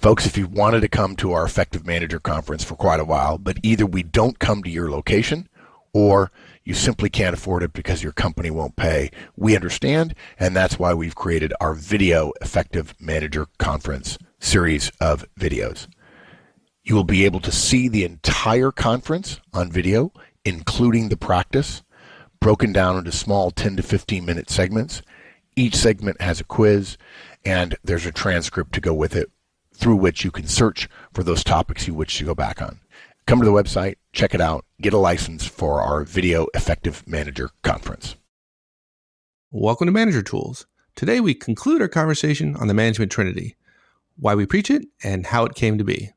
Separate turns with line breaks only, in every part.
Folks, if you wanted to come to our Effective Manager Conference for quite a while, but either we don't come to your location or you simply can't afford it because your company won't pay, we understand, and that's why we've created our Video Effective Manager Conference series of videos. You will be able to see the entire conference on video, including the practice, broken down into small 10 to 15 minute segments. Each segment has a quiz, and there's a transcript to go with it, through which you can search for those topics you wish to go back on. Come to the website, check it out, get a license for our Video Effective Manager Conference.
Welcome to Manager Tools. Today we conclude our conversation on the Management Trinity, why we preach it, and how it came to be.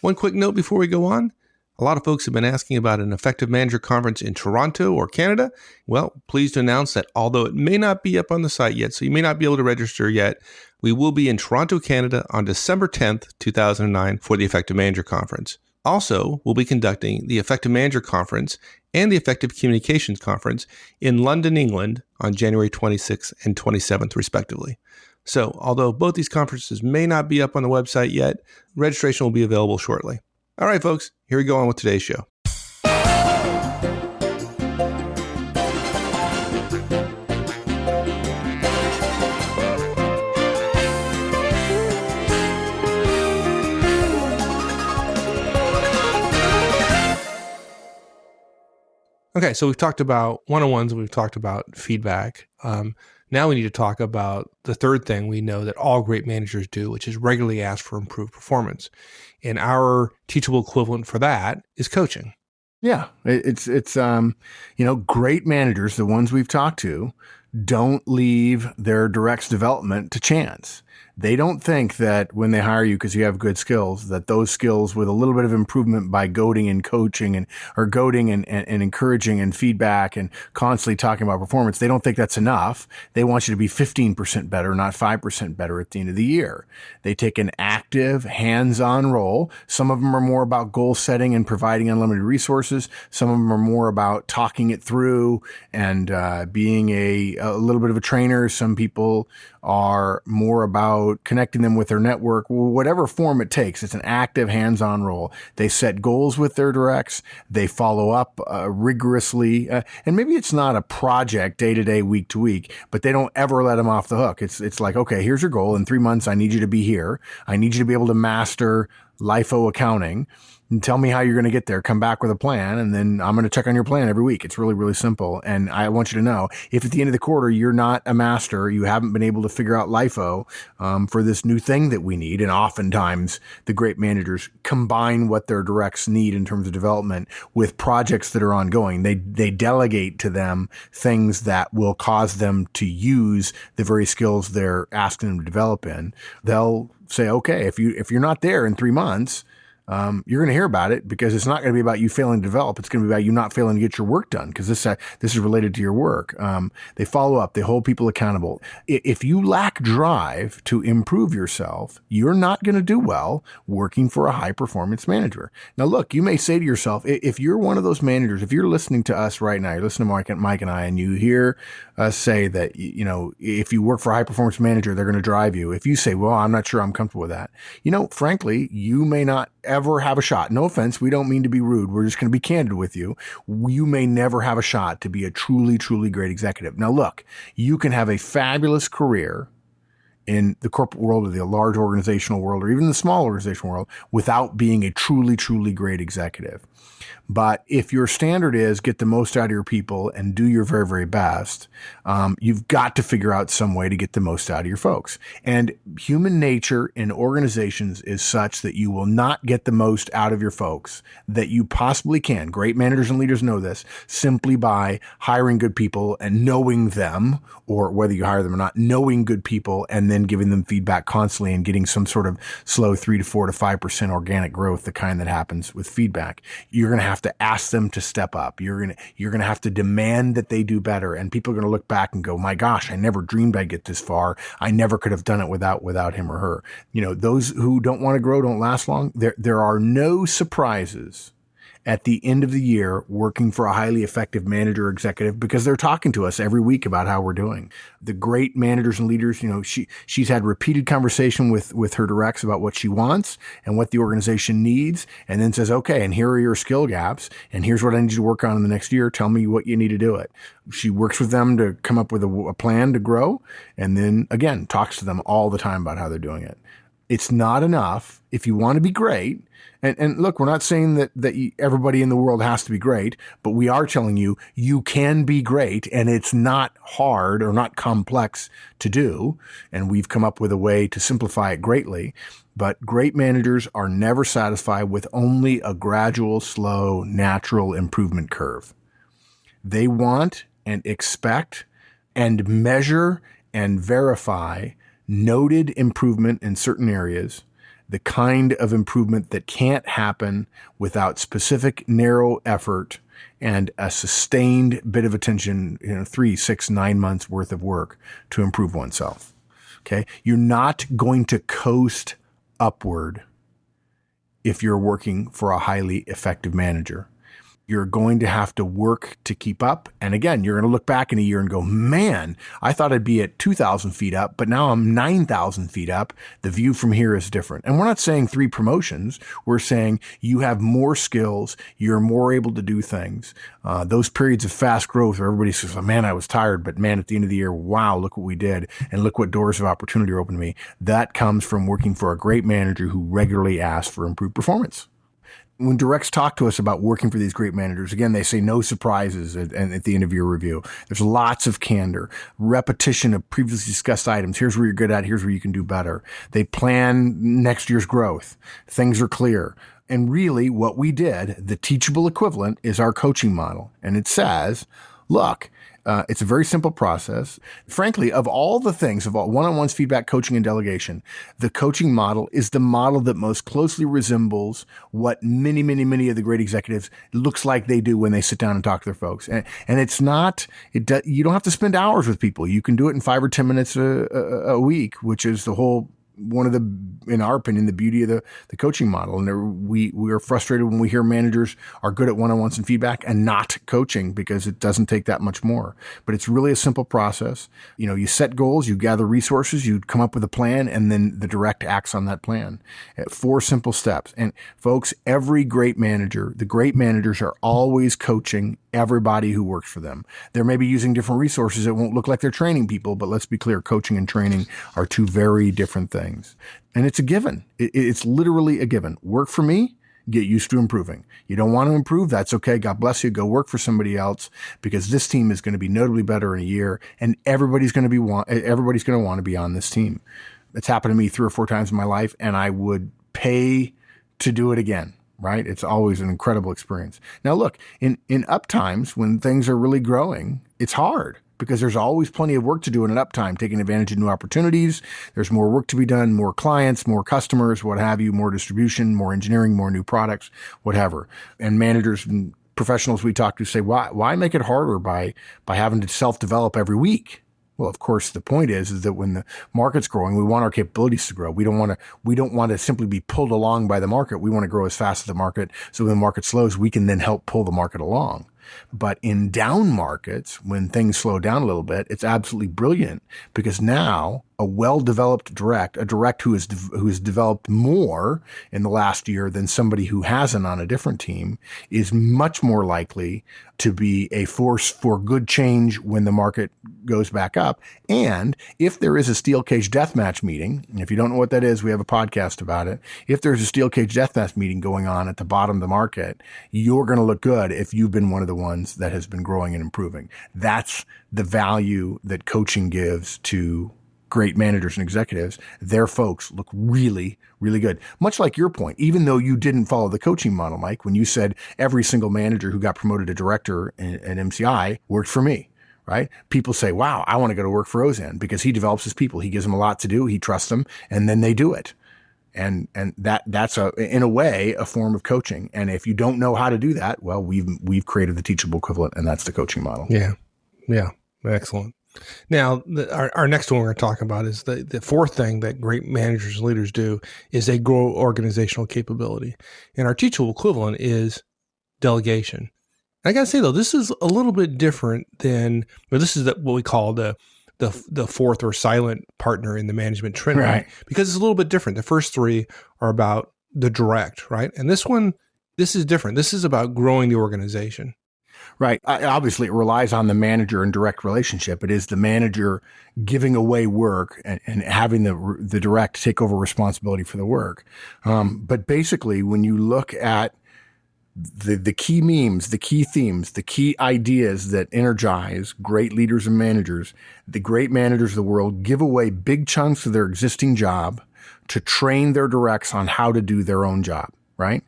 One quick note before we go on. A lot of folks have been asking about an Effective Manager Conference in Toronto or Canada. Well, pleased to announce that although it may not be up on the site yet, so you may not be able to register yet, we will be in Toronto, Canada on December 10th, 2009 for the Effective Manager Conference. Also, we'll be conducting the Effective Manager Conference and the Effective Communications Conference in London, England on January 26th and 27th, respectively. So, although both these conferences may not be up on the website yet, registration will be available shortly. All right, folks, here we go on with today's show. Okay, so we've talked about one-on-ones, we've talked about feedback. Now we need to talk about the third thing we know that all great managers do, which is regularly ask for improved performance. And our teachable equivalent for that is coaching.
Yeah, it's great managers, the ones we've talked to, don't leave their directs development to chance. They don't think that when they hire you because you have good skills, that those skills with a little bit of improvement by goading and coaching and encouraging and feedback and constantly talking about performance, they don't think that's enough. They want you to be 15% better, not 5% better at the end of the year. They take an active, hands-on role. Some of them are more about goal setting and providing unlimited resources. Some of them are more about talking it through and being a little bit of a trainer. Some people are more about connecting them with their network, whatever form it takes. It's an active, hands-on role. They set goals with their directs. They follow up rigorously. And maybe it's not a project day to day, week to week, but they don't ever let them off the hook. It's like, okay, here's your goal. In 3 months, I need you to be here. I need you to be able to master LIFO accounting. And tell me how you're going to get there. Come back with a plan, and then I'm going to check on your plan every week. It's really, really simple. And I want you to know, if at the end of the quarter you're not a master, you haven't been able to figure out LIFO for this new thing that we need, and oftentimes the great managers combine what their directs need in terms of development with projects that are ongoing. They delegate to them things that will cause them to use the very skills they're asking them to develop in. They'll say, okay, if you're not there in 3 months, you're going to hear about it, because it's not going to be about you failing to develop. It's going to be about you not failing to get your work done, because this is related to your work. They follow up. They hold people accountable. If you lack drive to improve yourself, you're not going to do well working for a high performance manager. Now, look, you may say to yourself, if you're one of those managers, if you're listening to us right now, you're listening to Mike and I, and you hear us say that, if you work for a high performance manager, they're going to drive you. If you say, well, I'm not sure I'm comfortable with that, frankly, you may not ever have a shot. No offense. We don't mean to be rude. We're just going to be candid with you. You may never have a shot to be a truly, truly great executive. Now, look, you can have a fabulous career in the corporate world or the large organizational world or even the small organizational world without being a truly, truly great executive. But if your standard is get the most out of your people and do your very, very best, you've got to figure out some way to get the most out of your folks. And human nature in organizations is such that you will not get the most out of your folks that you possibly can. Great managers and leaders know this, simply by hiring good people and knowing them, or whether you hire them or not, knowing good people and then giving them feedback constantly and getting some sort of slow 3 to 4 to 5% organic growth, the kind that happens with feedback. You're going to have to ask them to step up. You're going to have to demand that they do better. And people are going to look back and go, my gosh, I never dreamed I'd get this far. I never could have done it without him or her. Those who don't want to grow don't last long. There are no surprises at the end of the year working for a highly effective manager or executive because they're talking to us every week about how we're doing. The great managers and leaders, she's had repeated conversation with her directs about what she wants and what the organization needs, and then says, okay, and here are your skill gaps, and here's what I need you to work on in the next year. Tell me what you need to do it. She works with them to come up with a plan to grow, and then again, talks to them all the time about how they're doing it. It's not enough if you want to be great. And look, we're not saying that everybody in the world has to be great, but we are telling you, you can be great, and it's not hard or not complex to do. And we've come up with a way to simplify it greatly. But great managers are never satisfied with only a gradual, slow, natural improvement curve. They want and expect and measure and verify noted improvement in certain areas, the kind of improvement that can't happen without specific narrow effort and a sustained bit of attention, 3, 6, 9 months worth of work to improve oneself. Okay. You're not going to coast upward if you're working for a highly effective manager. You're going to have to work to keep up. And again, you're going to look back in a year and go, man, I thought I'd be at 2,000 feet up, but now I'm 9,000 feet up. The view from here is different. And we're not saying 3 promotions. We're saying you have more skills. You're more able to do things. Those periods of fast growth where everybody says, oh, man, I was tired, but man, at the end of the year, wow, look what we did. And look what doors of opportunity are open to me. That comes from working for a great manager who regularly asks for improved performance. When directs talk to us about working for these great managers, again, they say no surprises at the end of your review. There's lots of candor, repetition of previously discussed items. Here's where you're good at. Here's where you can do better. They plan next year's growth. Things are clear. And really what we did, the teachable equivalent, is our coaching model. And it says, look, it's a very simple process. Frankly, of all the things, of all one-on-ones, feedback, coaching, and delegation, the coaching model is the model that most closely resembles what many, many, many of the great executives looks like they do when they sit down and talk to their folks. And it's not, you don't have to spend hours with people. You can do it in 5 or 10 minutes a week, which is one of the, in our opinion, the beauty of the coaching model. And we are frustrated when we hear managers are good at one-on-ones and feedback and not coaching because it doesn't take that much more. But it's really a simple process. You set goals, you gather resources, you come up with a plan, and then the direct acts on that plan. 4 simple steps. And folks, every great manager, the great managers are always coaching everybody who works for them. They're maybe using different resources. It won't look like they're training people, but let's be clear, coaching and training are 2 very different things. And it's a given. It's literally a given. Work for me, get used to improving. You don't want to improve, that's okay. God bless you. Go work for somebody else because this team is going to be notably better in a year, and everybody's going to want to be on this team. It's happened to me 3 or 4 times in my life, and I would pay to do it again. Right? It's always an incredible experience. Now, look, in up times when things are really growing, it's hard because there's always plenty of work to do in an uptime, taking advantage of new opportunities. There's more work to be done, more clients, more customers, what have you, more distribution, more engineering, more new products, whatever. And managers and professionals we talk to say, why make it harder by having to self-develop every week? Well, of course, the point is that when the market's growing, we want our capabilities to grow. We don't want to simply be pulled along by the market. We want to grow as fast as the market. So when the market slows, we can then help pull the market along. But in down markets, when things slow down a little bit, it's absolutely brilliant because now a well-developed direct, a direct who has developed more in the last year than somebody who hasn't on a different team is much more likely to be a force for good change when the market goes back up. And if there is a steel cage deathmatch meeting, and if you don't know what that is, we have a podcast about it. If there's a steel cage deathmatch meeting going on at the bottom of the market, you're going to look good if you've been one of the ones that has been growing and improving. That's the value that coaching gives to great managers and executives. Their folks look really, really good. Much like your point, even though you didn't follow the coaching model, Mike, when you said every single manager who got promoted to director at MCI worked for me, right? People say, wow, I want to go to work for Ozan because he develops his people. He gives them a lot to do. He trusts them, and then they do it. And that's in a way a form of coaching. And if you don't know how to do that, well, we've created the teachable equivalent, and that's the coaching model.
Yeah. Excellent. Now, our next one we're going to talk about is the 4th thing that great managers and leaders do is they grow organizational capability. And our teachable equivalent is delegation. I got to say, though, this is a little bit different than, this is what we call the fourth or silent partner in the Management Trinity,
Right.
because it's a little bit different. The first three are about the direct, right? And this is different. This is about growing the organization.
Right. Obviously, it relies on the manager and direct relationship. It is the manager giving away work and having the direct take over responsibility for the work. But basically, when you look at the key memes, the key themes, the key ideas that energize great leaders and managers, the great managers of the world give away big chunks of their existing job to train their directs on how to do their own job, right?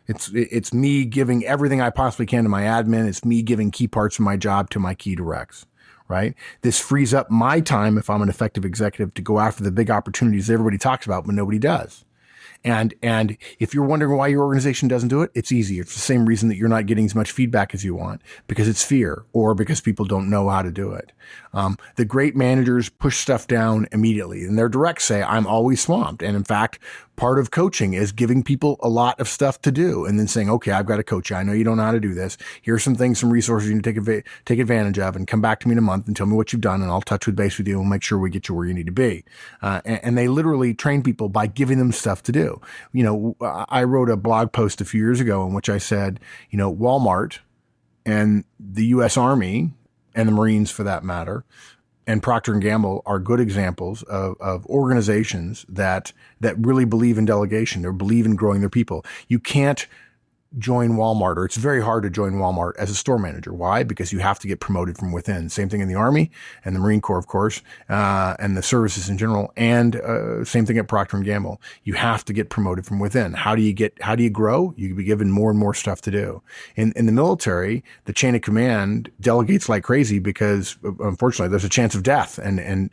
It's me giving everything I possibly can to my admin. It's me giving key parts of my job to my key directs, right? This frees up my time, if I'm an effective executive, to go after the big opportunities everybody talks about, but nobody does. And if you're wondering why your organization doesn't do it, it's easy. It's the same reason that you're not getting as much feedback as you want, because it's fear or because people don't know how to do it. The great managers push stuff down immediately, and their directs say, I'm always swamped. And in fact, part of coaching is giving people a lot of stuff to do and then saying, okay, I've got to coach you. I know you don't know how to do this. Here's some things, some resources you need to take advantage of, and come back to me in a month and tell me what you've done, and I'll touch base with you and make sure we get you where you need to be. And they literally train people by giving them stuff to do. I wrote a blog post a few years ago in which I said, Walmart and the U.S. Army and the Marines, for that matter, and Procter & Gamble are good examples of organizations that really believe in delegation or believe in growing their people. You can't join Walmart, or it's very hard to join Walmart as a store manager. Why? Because you have to get promoted from within. Same thing in the Army and the Marine Corps, of course, and the services in general, and same thing at Procter & Gamble. You have to get promoted from within. How do you grow? You can be given more and more stuff to do. In the military, the chain of command delegates like crazy because, unfortunately, there's a chance of death, and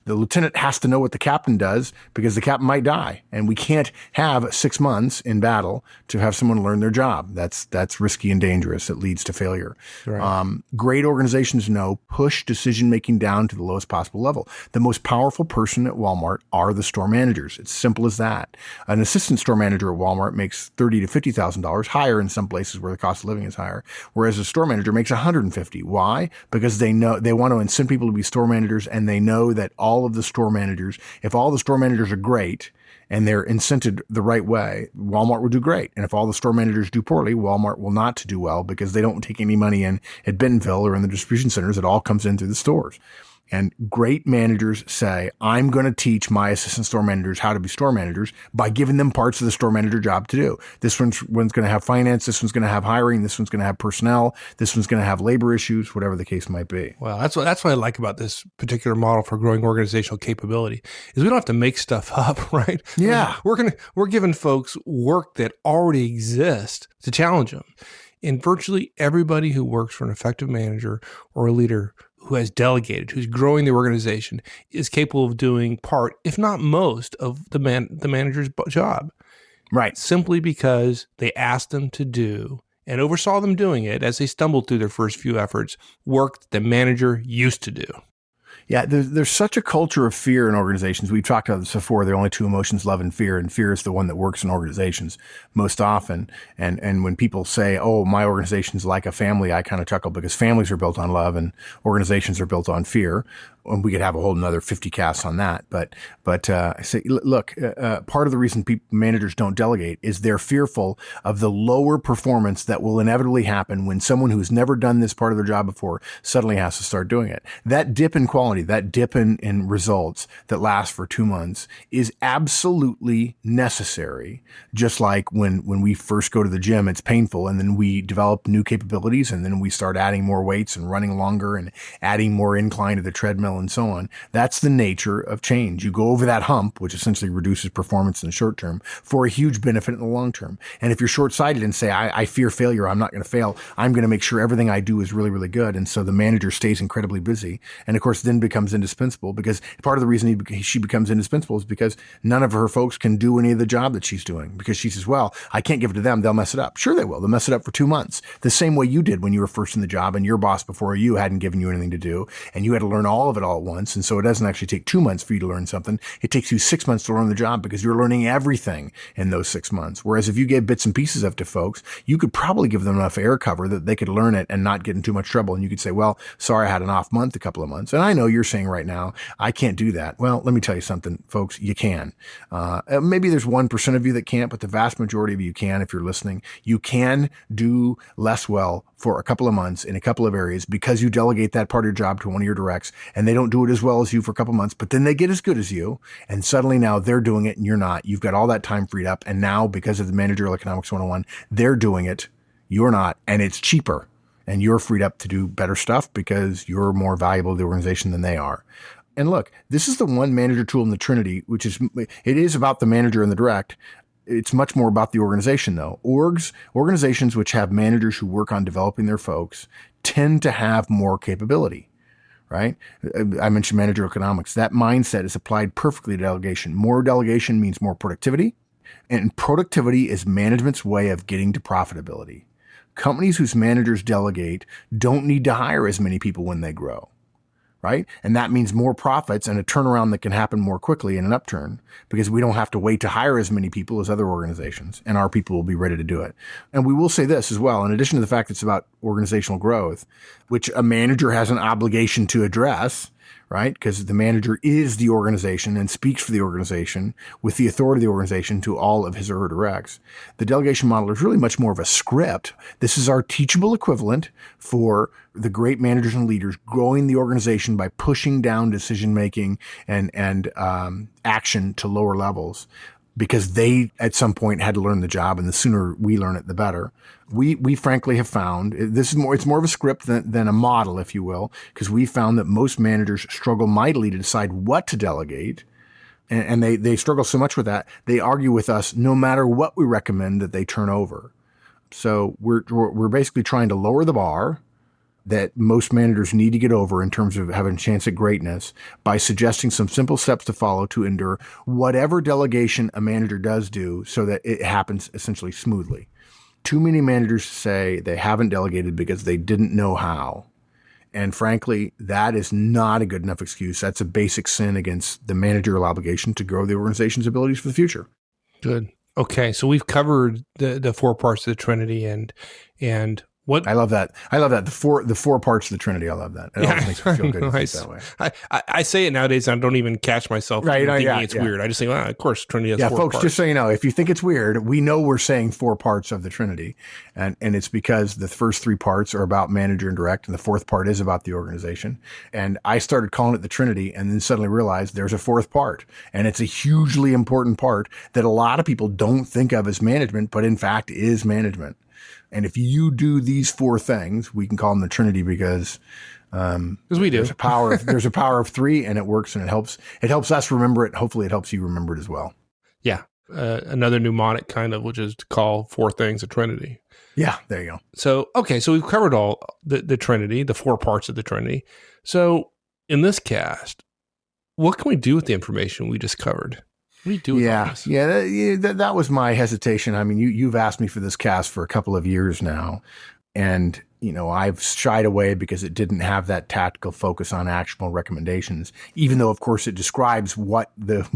the lieutenant has to know what the captain does because the captain might die. And we can't have 6 months in battle to have someone learn their job. That's risky and dangerous. It leads to failure. Right. Great organizations know push decision-making down to the lowest possible level. The most powerful person at Walmart are the store managers. It's simple as that. An assistant store manager at Walmart makes $30,000 to $50,000, higher in some places where the cost of living is higher, whereas a store manager makes $150,000. Why? Because they know they want to incent people to be store managers, and they know that all of the store managers, if all the store managers are great and they're incented the right way, Walmart will do great. And if all the store managers do poorly, Walmart will not do well because they don't take any money in at Bentonville or in the distribution centers. It all comes in through the stores. And great managers say, I'm going to teach my assistant store managers how to be store managers by giving them parts of the store manager job to do. This one's going to have finance. This one's going to have hiring. This one's going to have personnel. This one's going to have labor issues, whatever the case might be.
Well, that's what I like about this particular model for growing organizational capability is we don't have to make stuff up, right?
Yeah.
We're giving folks work that already exists to challenge them. And virtually everybody who works for an effective manager or a leader who has delegated, who's growing the organization, is capable of doing part, if not most, of the manager's job.
Right.
Simply because they asked them to do and oversaw them doing it as they stumbled through their first few efforts, work that the manager used to do.
Yeah, there's such a culture of fear in organizations. We've talked about this before. There are only two emotions, love and fear is the one that works in organizations most often. And when people say, oh, my organization's like a family, I kind of chuckle because families are built on love and organizations are built on fear. And we could have a whole another 50 casts on that. But I say, look, part of the reason managers don't delegate is they're fearful of the lower performance that will inevitably happen when someone who's never done this part of their job before suddenly has to start doing it. That dip in quality, that dip in results that lasts for 2 months is absolutely necessary. Just like when we first go to the gym, it's painful, and then we develop new capabilities, and then we start adding more weights and running longer and adding more incline to the treadmill and so on. That's the nature of change. You go over that hump, which essentially reduces performance in the short term, for a huge benefit in the long term. And if you're short-sighted and say, I fear failure, I'm not going to fail, I'm going to make sure everything I do is really, really good. And so the manager stays incredibly busy. And of course, then becomes indispensable, because part of the reason she becomes indispensable is because none of her folks can do any of the job that she's doing, because she says, well, I can't give it to them. They'll mess it up. Sure, they will. They'll mess it up for 2 months. The same way you did when you were first in the job and your boss before you hadn't given you anything to do, and you had to learn all of it all at once. And so it doesn't actually take 2 months for you to learn something. It takes you 6 months to learn the job because you're learning everything in those 6 months. Whereas if you gave bits and pieces of to folks, you could probably give them enough air cover that they could learn it and not get in too much trouble. And you could say, well, sorry, I had an off month, a couple of months. And I know you're saying right now, I can't do that. Well, let me tell you something, folks, you can. Maybe there's 1% of you that can't, but the vast majority of you can if you're listening. You can do less well for a couple of months in a couple of areas because you delegate that part of your job to one of your directs and they don't do it as well as you for a couple of months, but then they get as good as you. And suddenly now they're doing it and you're not. You've got all that time freed up. And now because of the Managerial Economics 101, they're doing it. You're not. And it's cheaper and you're freed up to do better stuff because you're more valuable to the organization than they are. And look, this is the one manager tool in the Trinity, it is about the manager and the direct. It's much more about the organization, though. Organizations which have managers who work on developing their folks tend to have more capability, right? I mentioned managerial economics. That mindset is applied perfectly to delegation. More delegation means more productivity, and productivity is management's way of getting to profitability. Companies whose managers delegate don't need to hire as many people when they grow. Right? And that means more profits and a turnaround that can happen more quickly in an upturn because we don't have to wait to hire as many people as other organizations and our people will be ready to do it. And we will say this as well, in addition to the fact it's about organizational growth, which a manager has an obligation to address, right? Because the manager is the organization and speaks for the organization with the authority of the organization to all of his or her directs. The delegation model is really much more of a script. This is our teachable equivalent for the great managers and leaders growing the organization by pushing down decision-making and action to lower levels because they at some point had to learn the job, and the sooner we learn it, the better. We frankly have found it's more of a script than a model, if you will, because we found that most managers struggle mightily to decide what to delegate. And they struggle so much with that. They argue with us no matter what we recommend that they turn over. So we're basically trying to lower the bar that most managers need to get over in terms of having a chance at greatness by suggesting some simple steps to follow to endure whatever delegation a manager does do so that it happens essentially smoothly. Too many managers say they haven't delegated because they didn't know how. And frankly, that is not a good enough excuse. That's a basic sin against the managerial obligation to grow the organization's abilities for the future.
Good. Okay. So we've covered the 4 parts of the Trinity and what
I love that. The four parts of the Trinity. I love that. It always makes me feel good to think that way.
I say it nowadays and I don't even catch myself thinking it's weird. I just think, of course, Trinity has 4
folks,
parts.
just so you know, if you think it's weird, we know we're saying 4 parts of the Trinity. And it's because the first 3 parts are about manager and direct, and the 4th part is about the organization. And I started calling it the Trinity and then suddenly realized there's a 4th part. And it's a hugely important part that a lot of people don't think of as management, but in fact is management. And if you do these 4 things, we can call them the Trinity because
we do.
There's a power of 3, and it works, and it helps us remember it. Hopefully, it helps you remember it as well.
Yeah, another mnemonic kind of, which is to call 4 things a Trinity.
Yeah, there you go.
So so we've covered all the Trinity, the 4 parts of the Trinity. So in this cast, what can we do with the information we just covered? What do you do with all this?
That was my hesitation. I mean, you've asked me for this cast for a couple of years now, and I've shied away because it didn't have that tactical focus on actionable recommendations, even though, of course, it describes what the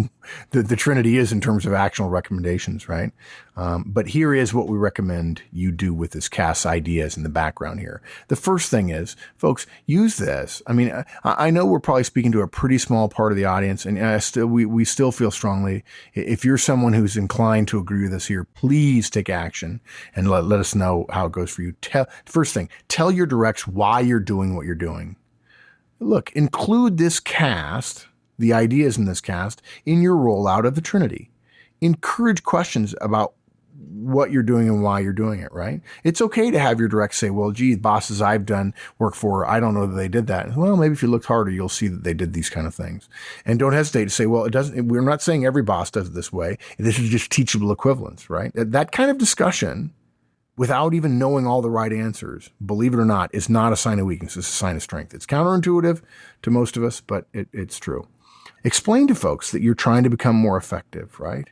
Trinity is in terms of actionable recommendations, right? But here is what we recommend you do with this cast ideas in the background here. The first thing is, folks, use this. I mean, I know we're probably speaking to a pretty small part of the audience, and we still feel strongly, if you're someone who's inclined to agree with us here, please take action and let us know how it goes for you. First thing, tell your directs why you're doing what you're doing. Look, include this cast, the ideas in this cast, in your rollout of the Trinity. Encourage questions about what you're doing and why you're doing it, right? It's okay to have your directs say, well, gee, bosses I've done work for, I don't know that they did that. Well, maybe if you looked harder, you'll see that they did these kind of things. And don't hesitate to say, well, we're not saying every boss does it this way. This is just teachable equivalence, right? That kind of discussion, without even knowing all the right answers, believe it or not, is not a sign of weakness. It's a sign of strength. It's counterintuitive to most of us, but it's true. Explain to folks that you're trying to become more effective, right?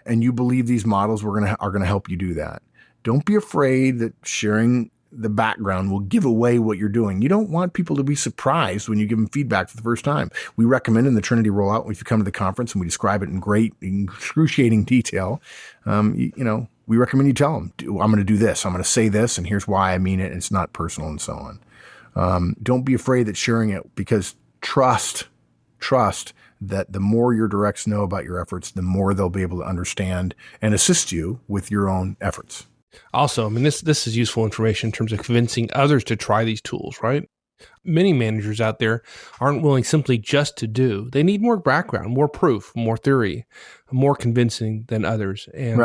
And you believe these models are going to help you do that. Don't be afraid that sharing the background will give away what you're doing. You don't want people to be surprised when you give them feedback for the first time. We recommend in the Trinity rollout, if you come to the conference and we describe it in great, excruciating detail, we recommend you tell them, I'm going to do this. I'm going to say this, and here's why I mean it. And it's not personal and so on. Don't be afraid that sharing it, because trust that the more your directs know about your efforts, the more they'll be able to understand and assist you with your own efforts.
Also, I mean, this is useful information in terms of convincing others to try these tools, right? Many managers out there aren't willing simply just to do. They need more background, more proof, more theory, more convincing than others. And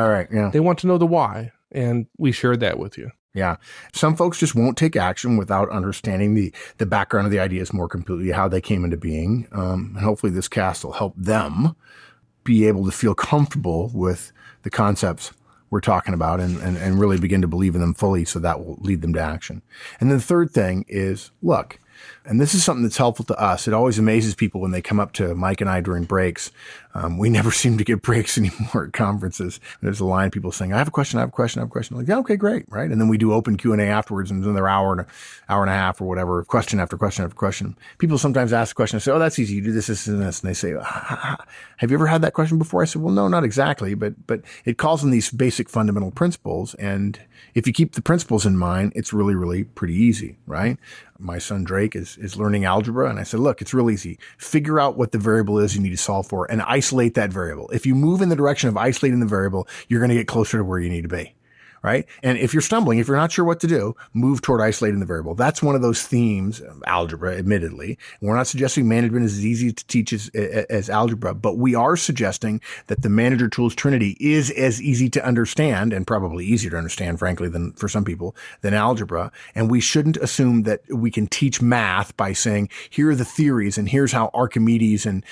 They want to know the why. And we shared that with you.
Yeah. Some folks just won't take action without understanding the background of the ideas more completely, how they came into being. And hopefully this cast will help them be able to feel comfortable with the concepts we're talking about and really begin to believe in them fully, so that will lead them to action. And then the third thing is, look, and this is something that's helpful to us. It always amazes people when they come up to Mike and I during breaks. We never seem to get breaks anymore at conferences. There's a line of people saying, I have a question. I'm like, yeah, okay, great. Right. And then we do open Q&A afterwards, and another hour and a half or whatever, question after question after question. People sometimes ask a question and say, oh, that's easy. You do this, this, and this. And they say, have you ever had that question before? I said, well, no, not exactly. But it calls on these basic fundamental principles. And if you keep the principles in mind, it's really, really pretty easy, right? My son Drake is learning algebra. And I said, look, it's real easy. Figure out what the variable is you need to solve for and isolate that variable. If you move in the direction of isolating the variable, you're going to get closer to where you need to be. Right. And if you're stumbling, if you're not sure what to do, move toward isolating the variable. That's one of those themes of algebra, admittedly. We're not suggesting management is as easy to teach as algebra, but we are suggesting that the Manager Tools Trinity is as easy to understand, and probably easier to understand, frankly, than for some people, than algebra. And we shouldn't assume that we can teach math by saying, here are the theories and here's how Archimedes and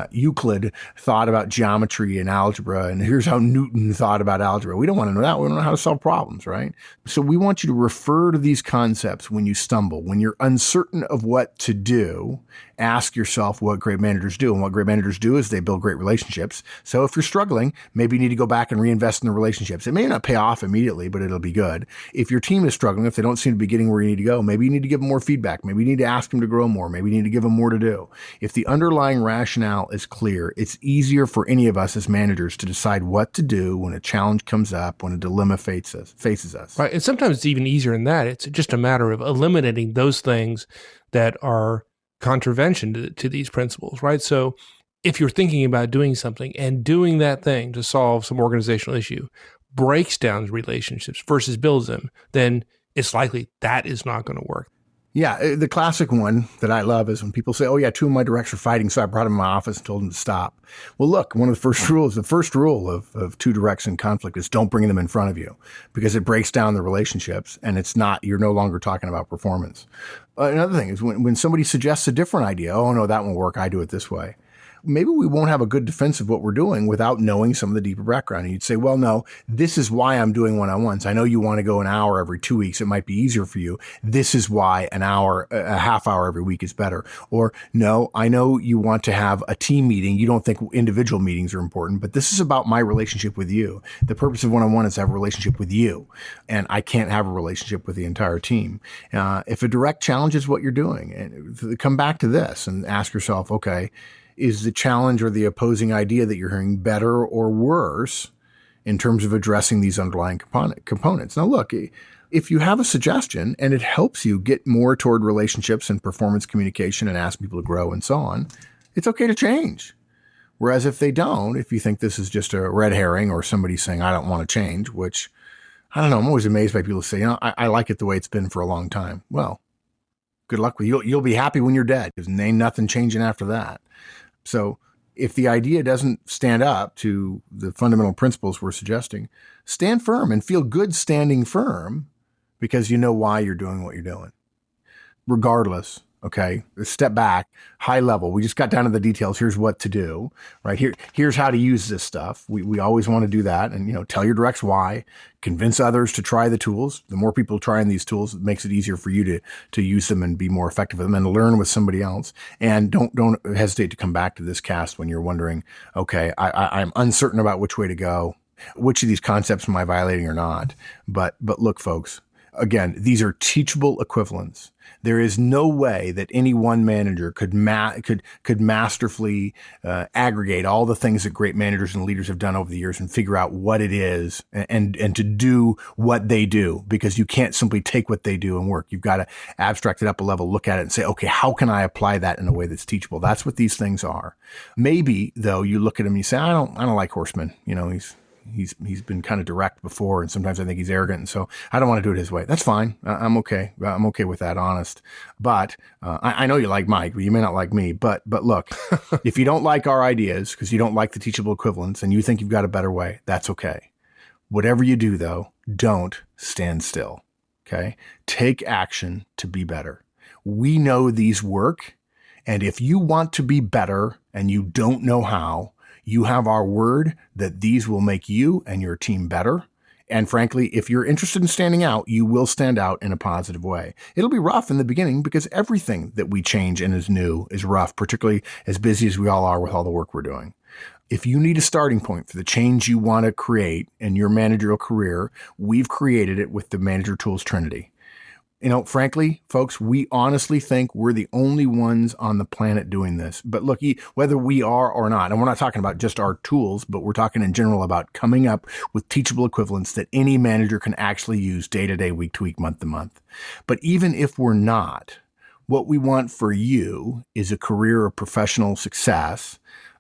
Euclid thought about geometry and algebra, and here's how Newton thought about algebra. We don't want to know that. We don't know how to solve problems, right? So we want you to refer to these concepts when you stumble. When you're uncertain of what to do, ask yourself what great managers do. And what great managers do is they build great relationships. So if you're struggling, maybe you need to go back and reinvest in the relationships. It may not pay off immediately, but it'll be good. If your team is struggling, if they don't seem to be getting where you need to go, maybe you need to give them more feedback. Maybe you need to ask them to grow more. Maybe you need to give them more to do. If the underlying rationale is clear, it's easier for any of us as managers to decide what to do when a challenge comes up, when a dilemma faces us.
Right. And sometimes it's even easier than that. It's just a matter of eliminating those things that are contravention to these principles, right? So if you're thinking about doing something and doing that thing to solve some organizational issue breaks down relationships versus builds them, then it's likely that is not going to work.
Yeah, the classic one that I love is when people say, oh yeah, two of my directs are fighting, so I brought them in my office and told them to stop. Well, look, one of the first rule of two directs in conflict is don't bring them in front of you, because it breaks down the relationships and you're no longer talking about performance. Another thing is when somebody suggests a different idea, oh no, that won't work, I do it this way. Maybe we won't have a good defense of what we're doing without knowing some of the deeper background. And you'd say, well, no, this is why I'm doing one-on-ones. I know you want to go an hour every 2 weeks. It might be easier for you. This is why a half hour every week is better. Or no, I know you want to have a team meeting. You don't think individual meetings are important, but this is about my relationship with you. The purpose of one-on-one is to have a relationship with you. And I can't have a relationship with the entire team. If a direct challenges what you're doing, and come back to this and ask yourself, okay, is the challenge or the opposing idea that you're hearing better or worse in terms of addressing these underlying components? Now, look, if you have a suggestion and it helps you get more toward relationships and performance communication and ask people to grow and so on, it's okay to change. Whereas if they don't, if you think this is just a red herring or somebody saying, I don't want to change, which I don't know, I'm always amazed by people who say, I like it the way it's been for a long time. Well, good luck with you. You'll be happy when you're dead, because ain't nothing changing after that. So if the idea doesn't stand up to the fundamental principles we're suggesting, stand firm and feel good standing firm, because you know why you're doing what you're doing. Regardless, okay, step back, high level. We just got down to the details. Here's what to do, right? Here's how to use this stuff. We always want to do that. And, tell your directs why, convince others to try the tools. The more people trying these tools, it makes it easier for you to use them and be more effective with them and learn with somebody else. And don't hesitate to come back to this cast when you're wondering, okay, I'm uncertain about which way to go. Which of these concepts am I violating or not? But look, folks, Again, these are teachable equivalents. There is no way that any one manager could masterfully aggregate all the things that great managers and leaders have done over the years and figure out what it is and to do what they do, because you can't simply take what they do and work. You've got to abstract it up a level, look at it and say, okay, how can I apply that in a way that's teachable? That's what these things are. Maybe though, you look at him and you say, I don't like Horstman. He's been kind of direct before, and sometimes I think he's arrogant, and so I don't want to do it his way. That's fine. I'm okay. I'm okay with that, honest. But I know you like Mike, but you may not like me. But look, if you don't like our ideas because you don't like the teachable equivalents and you think you've got a better way, that's okay. Whatever you do, though, don't stand still. Okay? Take action to be better. We know these work, and if you want to be better and you don't know how, you have our word that these will make you and your team better. And frankly, if you're interested in standing out, you will stand out in a positive way. It'll be rough in the beginning because everything that we change and is new is rough, particularly as busy as we all are with all the work we're doing. If you need a starting point for the change you want to create in your managerial career, we've created it with the Manager Tools Trinity. Frankly, folks, we honestly think we're the only ones on the planet doing this. But look, whether we are or not, and we're not talking about just our tools, but we're talking in general about coming up with teachable equivalents that any manager can actually use day to day, week to week, month to month. But even if we're not, what we want for you is a career of professional success.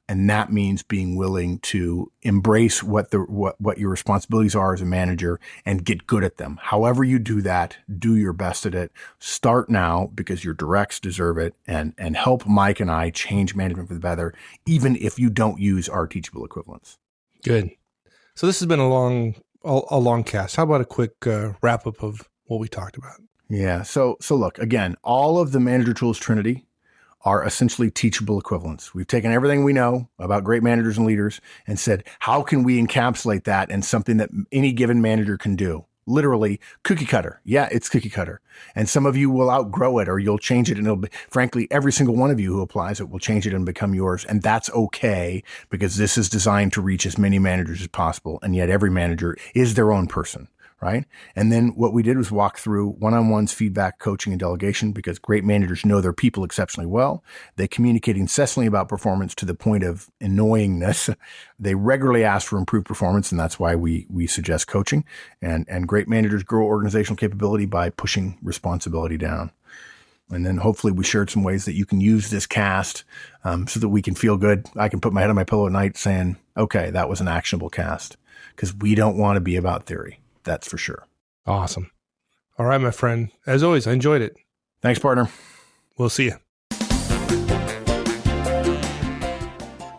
And that means being willing to embrace what your responsibilities are as a manager and get good at them. However you do that, do your best at it. Start now because your directs deserve it, and help Mike and I change management for the better, even if you don't use our teachable equivalents.
Good. So this has been a long cast. How about a quick wrap up of what we talked about?
Yeah. So look, again, all of the Manager Tools Trinity are essentially teachable equivalents. We've taken everything we know about great managers and leaders and said, how can we encapsulate that in something that any given manager can do? Literally cookie cutter. Yeah, it's cookie cutter. And some of you will outgrow it or you'll change it, and it'll be, frankly, every single one of you who applies it will change it and become yours. And that's okay, because this is designed to reach as many managers as possible. And yet every manager is their own person. Right? And then what we did was walk through one-on-ones, feedback, coaching, and delegation, because great managers know their people exceptionally well. They communicate incessantly about performance to the point of annoyingness. They regularly ask for improved performance, and that's why we suggest coaching. And great managers grow organizational capability by pushing responsibility down. And then hopefully we shared some ways that you can use this cast so that we can feel good. I can put my head on my pillow at night saying, okay, that was an actionable cast, because we don't want to be about theory. That's for sure.
Awesome. All right, my friend. As always, I enjoyed it.
Thanks, partner.
We'll see you.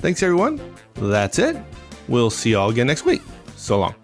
Thanks, everyone. That's it. We'll see you all again next week. So long.